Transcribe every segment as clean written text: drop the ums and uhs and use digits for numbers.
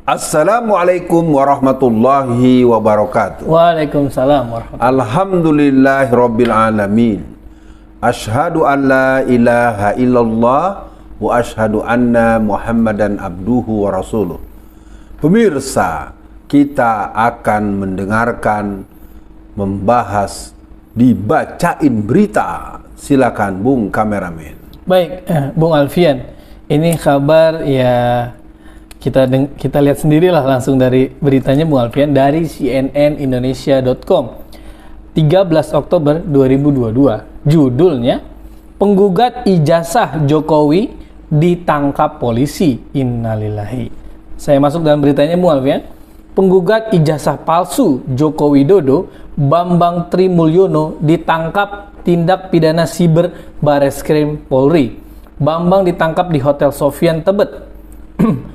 Assalamualaikum warahmatullahi wabarakatuh. Waalaikumsalam warahmatullahi Alhamdulillahirabbil alamin. Asyhadu an la ilaha illallah wa asyhadu anna Muhammadan abduhu wa rasuluh. Pemirsa, kita akan mendengarkan, membahas, dibacain berita. Silakan Bung Kameramen. Baik, Bung Alfian, ini kabar ya kita lihat sendirilah langsung dari beritanya Bung Alfian dari cnnindonesia.com 13 Oktober 2022. Judulnya, penggugat ijazah Jokowi ditangkap polisi. Innalillahi. Saya masuk dalam beritanya Bung Alfian. Penggugat ijazah palsu Joko Widodo, Bambang Trimulyono, ditangkap tindak pidana siber Bareskrim Polri. Bambang ditangkap di Hotel Sofian Tebet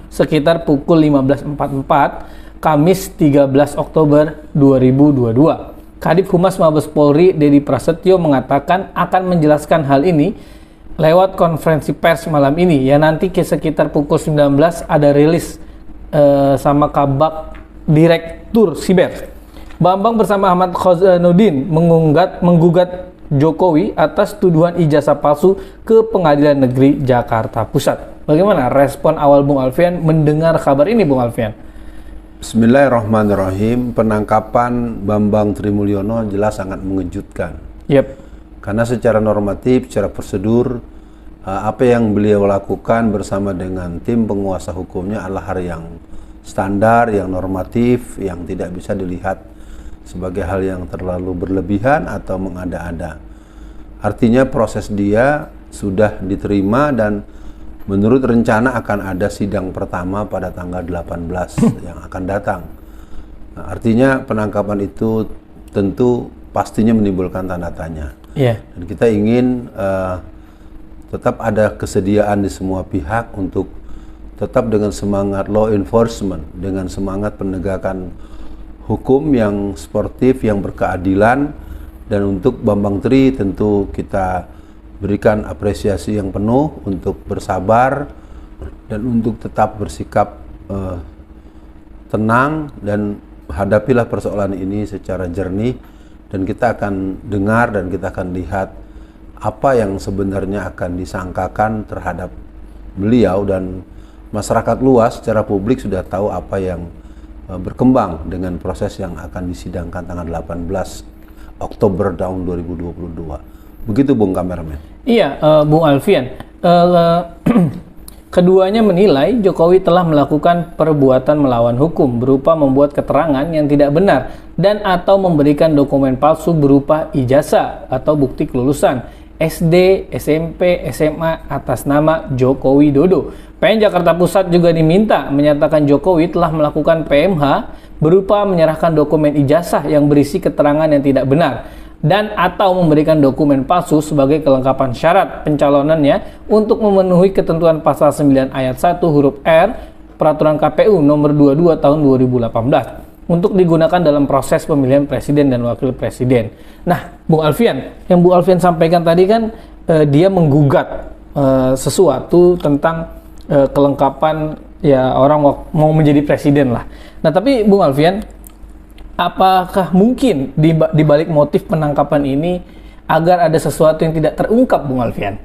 sekitar pukul 15.44 Kamis 13 Oktober 2022. Kadif Humas Mabes Polri Dedi Prasetyo mengatakan akan menjelaskan hal ini lewat konferensi pers malam ini. Ya, nanti sekitar pukul 19 ada rilis sama Kabak Direktur Siber. Bambang bersama Ahmad Khozanuddin menggugat Jokowi atas tuduhan ijazah palsu ke Pengadilan Negeri Jakarta Pusat. Bagaimana respon awal Bung Alfian mendengar kabar ini, Bung Alfian? Bismillahirrahmanirrahim. Penangkapan Bambang Trimulyono jelas sangat mengejutkan. Karena secara normatif, secara prosedur, apa yang beliau lakukan bersama dengan tim penguasa hukumnya adalah hal yang standar, yang normatif, yang tidak bisa dilihat sebagai hal yang terlalu berlebihan atau mengada-ada. Artinya proses dia sudah diterima dan menurut rencana akan ada sidang pertama pada tanggal 18 yang akan datang. Nah, artinya penangkapan itu tentu pastinya menimbulkan tanda tanya. Dan kita ingin tetap ada kesediaan di semua pihak untuk tetap dengan semangat law enforcement, dengan semangat penegakan hukum yang sportif, yang berkeadilan. Dan untuk Bambang Tri tentu kita berikan apresiasi yang penuh untuk bersabar dan untuk tetap bersikap tenang dan hadapilah persoalan ini secara jernih, dan kita akan dengar dan kita akan lihat apa yang sebenarnya akan disangkakan terhadap beliau, dan masyarakat luas secara publik sudah tahu apa yang berkembang dengan proses yang akan disidangkan tanggal 18 Oktober tahun 2022. Begitu Bung Kameramen. Iya, Bung Alfian. Keduanya menilai Jokowi telah melakukan perbuatan melawan hukum berupa membuat keterangan yang tidak benar dan atau memberikan dokumen palsu berupa ijazah atau bukti kelulusan SD, SMP, SMA atas nama Joko Widodo. PN Jakarta Pusat juga diminta menyatakan Jokowi telah melakukan PMH berupa menyerahkan dokumen ijazah yang berisi keterangan yang tidak benar dan atau memberikan dokumen palsu sebagai kelengkapan syarat pencalonannya untuk memenuhi ketentuan pasal 9 ayat 1 huruf R Peraturan KPU nomor 22 tahun 2018 untuk digunakan dalam proses pemilihan presiden dan wakil presiden. Nah, Bung Alfian, yang Bung Alfian sampaikan tadi kan dia menggugat sesuatu tentang kelengkapan ya orang mau menjadi presiden lah. Nah, tapi Bung Alfian, apakah mungkin di balik motif penangkapan ini agar ada sesuatu yang tidak terungkap, Bung Alfian?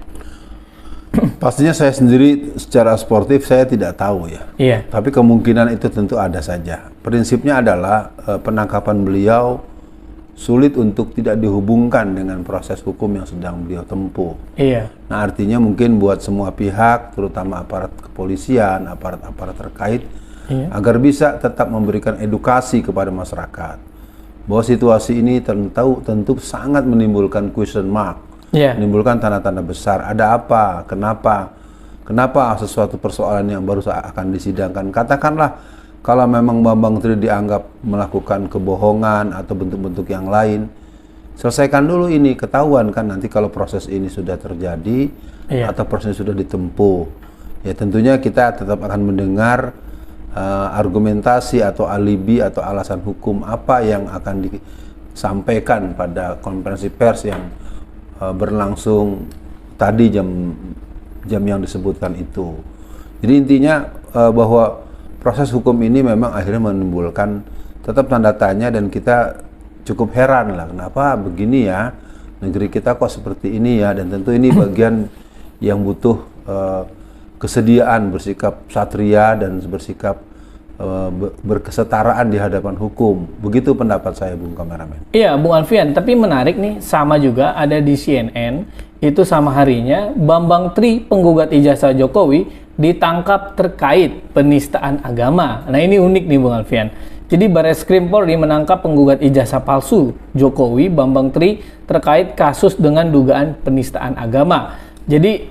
Pastinya saya sendiri secara sportif saya tidak tahu ya. Tapi kemungkinan itu tentu ada saja. Prinsipnya adalah penangkapan beliau sulit untuk tidak dihubungkan dengan proses hukum yang sedang beliau tempuh. Nah, artinya mungkin buat semua pihak, terutama aparat kepolisian, aparat-aparat terkait, agar bisa tetap memberikan edukasi kepada masyarakat bahwa situasi ini tentu sangat menimbulkan question mark, menimbulkan tanda-tanda besar. Ada apa? Kenapa sesuatu persoalan yang baru akan disidangkan? Katakanlah kalau memang Bambang Tri dianggap melakukan kebohongan atau bentuk-bentuk yang lain, selesaikan dulu ini, ketahuan kan nanti kalau proses ini sudah terjadi atau proses sudah ditempuh. Ya tentunya kita tetap akan mendengar argumentasi atau alibi atau alasan hukum apa yang akan disampaikan pada konferensi pers yang berlangsung tadi jam yang disebutkan itu. Jadi intinya bahwa proses hukum ini memang akhirnya menimbulkan tetap tanda tanya, dan kita cukup heran lah, kenapa begini ya, negeri kita kok seperti ini ya. Dan tentu ini bagian yang butuh kesediaan bersikap satria dan bersikap berkesetaraan di hadapan hukum. Begitu pendapat saya, Bung Kameramen. Iya, Bung Alfian, tapi menarik nih, sama juga ada di CNN, itu sama harinya Bambang Tri, penggugat ijazah Jokowi, ditangkap terkait penistaan agama. Nah, ini unik nih Bung Alfian. Jadi Barreskrim Polri menangkap penggugat ijazah palsu Jokowi, Bambang Tri, terkait kasus dengan dugaan penistaan agama. Jadi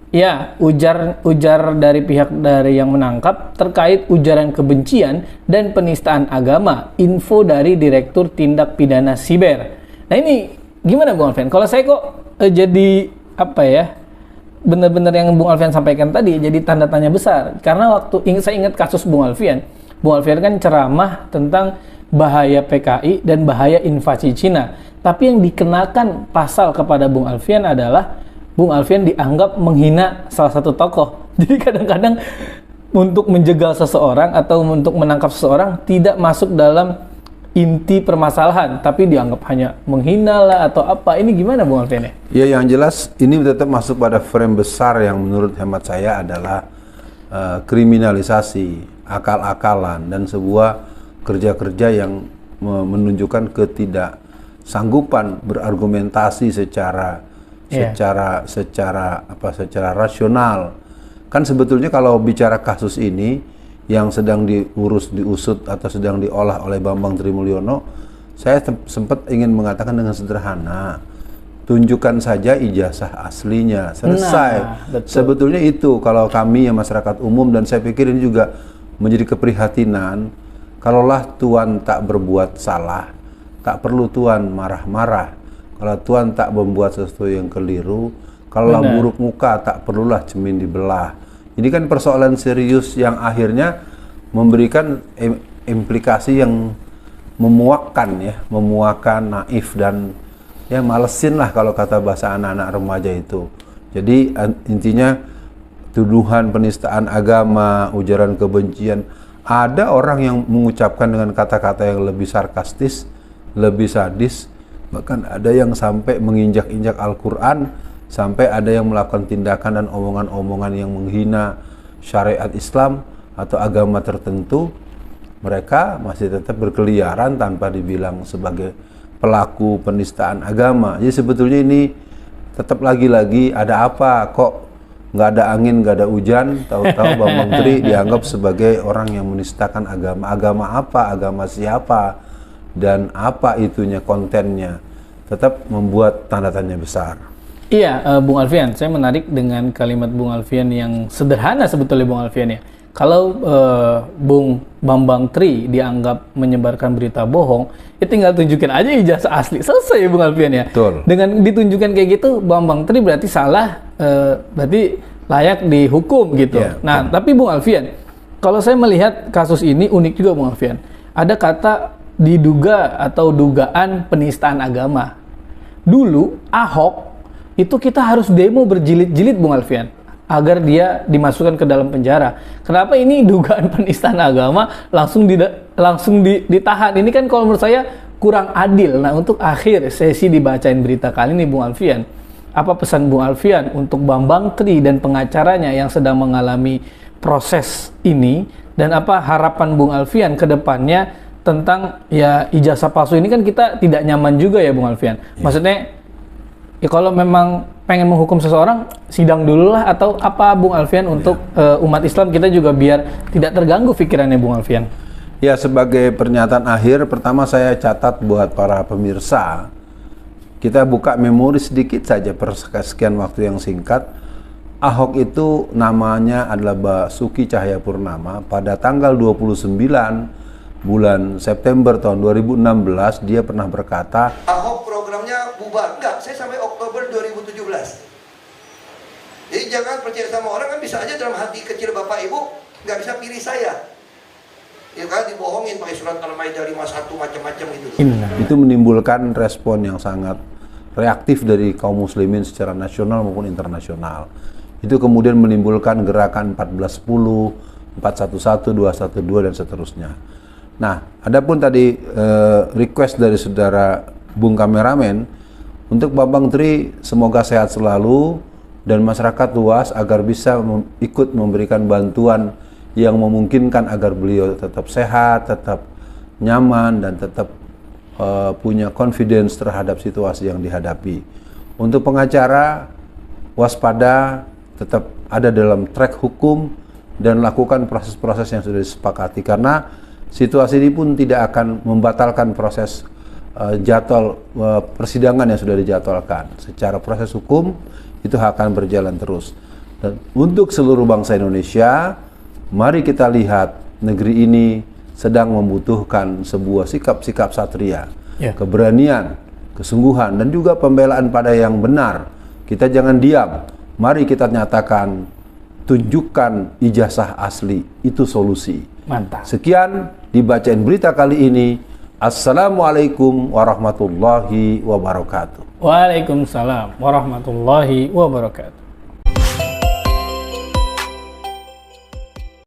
ya, ujar dari pihak dari yang menangkap terkait ujaran kebencian dan penistaan agama. Info dari Direktur Tindak Pidana Siber. Nah, ini gimana Bung Alfian? Kalau saya kok jadi apa ya? Benar-benar yang Bung Alfian sampaikan tadi jadi tanda tanya besar. Karena saya ingat kasus Bung Alfian kan ceramah tentang bahaya PKI dan bahaya invasi Cina. Tapi yang dikenakan pasal kepada Bung Alfian adalah Bung Alfian dianggap menghina salah satu tokoh. Jadi kadang-kadang untuk menjegal seseorang atau untuk menangkap seseorang tidak masuk dalam inti permasalahan, tapi dianggap hanya menghina lah atau apa. Ini gimana Bung Alfian ya? Ya, yang jelas ini tetap masuk pada frame besar yang menurut hemat saya adalah kriminalisasi, akal-akalan, dan sebuah kerja-kerja yang menunjukkan ketidaksanggupan berargumentasi secara rasional. Kan sebetulnya kalau bicara kasus ini yang sedang diusut atau sedang diolah oleh Bambang Tri Mulyono, saya sempat ingin mengatakan dengan sederhana, tunjukkan saja ijazah aslinya, selesai. Sebetulnya itu kalau kami yang masyarakat umum, dan saya pikir ini juga menjadi keprihatinan, kalaulah Tuan tak berbuat salah, tak perlu Tuan marah-marah. Kalau Tuan tak membuat sesuatu yang keliru, kalau buruk muka, tak perlulah cermin dibelah. Ini kan persoalan serius yang akhirnya memberikan implikasi yang memuakkan, naif, dan ya malesin lah kalau kata bahasa anak-anak remaja itu. Jadi intinya tuduhan penistaan agama, ujaran kebencian, ada orang yang mengucapkan dengan kata-kata yang lebih sarkastis, lebih sadis, bahkan ada yang sampai menginjak-injak Al-Quran, sampai ada yang melakukan tindakan dan omongan-omongan yang menghina syariat Islam atau agama tertentu. Mereka masih tetap berkeliaran tanpa dibilang sebagai pelaku penistaan agama. Jadi sebetulnya ini tetap lagi-lagi ada apa, kok nggak ada angin, nggak ada hujan, tahu-tahu Bambang Tri dianggap sebagai orang yang menistakan agama. Agama apa, agama siapa, dan apa itunya, kontennya, tetap membuat tanda tanya besar. Iya, Bung Alfian, saya menarik dengan kalimat Bung Alfian yang sederhana sebetulnya Bung Alfian ya. Kalau Bung Bambang Tri dianggap menyebarkan berita bohong, ya tinggal tunjukin aja ijazah asli, selesai ya Bung Alfian ya. Betul. Dengan ditunjukkan kayak gitu, Bambang Tri berarti salah, berarti layak dihukum gitu. Yeah, nah, tapi Bung Alfian, kalau saya melihat kasus ini unik juga Bung Alfian. Ada kata diduga atau dugaan penistaan agama. Dulu Ahok itu kita harus demo berjilid-jilid Bung Alfian agar dia dimasukkan ke dalam penjara. Kenapa ini dugaan penistaan agama langsung ditahan? Ini kan kalau menurut saya kurang adil. Nah, untuk akhir sesi dibacain berita kali ini Bung Alfian, apa pesan Bung Alfian untuk Bambang Tri dan pengacaranya yang sedang mengalami proses ini, dan apa harapan Bung Alfian ke depannya tentang ya ijazah palsu ini? Kan kita tidak nyaman juga ya Bung Alfian. Maksudnya ya kalau memang pengen menghukum seseorang, sidang dulu lah, atau apa Bung Alfian untuk umat Islam kita juga biar tidak terganggu pikirannya Bung Alfian? Ya, sebagai pernyataan akhir, pertama saya catat buat para pemirsa, kita buka memori sedikit saja per sekian waktu yang singkat. Ahok itu namanya adalah Basuki Cahayapurnama. Pada tanggal 29 bulan September tahun 2016 dia pernah berkata, Ahok programnya bubar. Enggak, saya sampai Oktober 2017. Jadi jangan percaya sama orang, kan bisa aja dalam hati kecil Bapak Ibu nggak bisa pilih saya. Ya kan, dibohongin pakai surat Al-Maidah 51 macam-macam gitu. Itu menimbulkan respon yang sangat reaktif dari kaum muslimin secara nasional maupun internasional. Itu kemudian menimbulkan gerakan 1410, 411, 212 dan seterusnya. Nah, adapun tadi request dari saudara Bung Kameramen untuk Bambang Tri, semoga sehat selalu dan masyarakat luas agar bisa ikut memberikan bantuan yang memungkinkan agar beliau tetap sehat, tetap nyaman dan tetap punya confidence terhadap situasi yang dihadapi. Untuk pengacara, waspada, tetap ada dalam track hukum dan lakukan proses-proses yang sudah disepakati, karena situasi ini pun tidak akan membatalkan proses jadwal persidangan yang sudah dijadwalkan. Secara proses hukum itu akan berjalan terus. Dan untuk seluruh bangsa Indonesia, mari kita lihat negeri ini sedang membutuhkan sebuah sikap-sikap satria, keberanian, kesungguhan, dan juga pembelaan pada yang benar. Kita jangan diam. Mari kita nyatakan, tunjukkan ijazah asli, itu solusi. Mantap. Sekian dibacain berita kali ini. Assalamualaikum warahmatullahi wabarakatuh. Waalaikumsalam warahmatullahi wabarakatuh.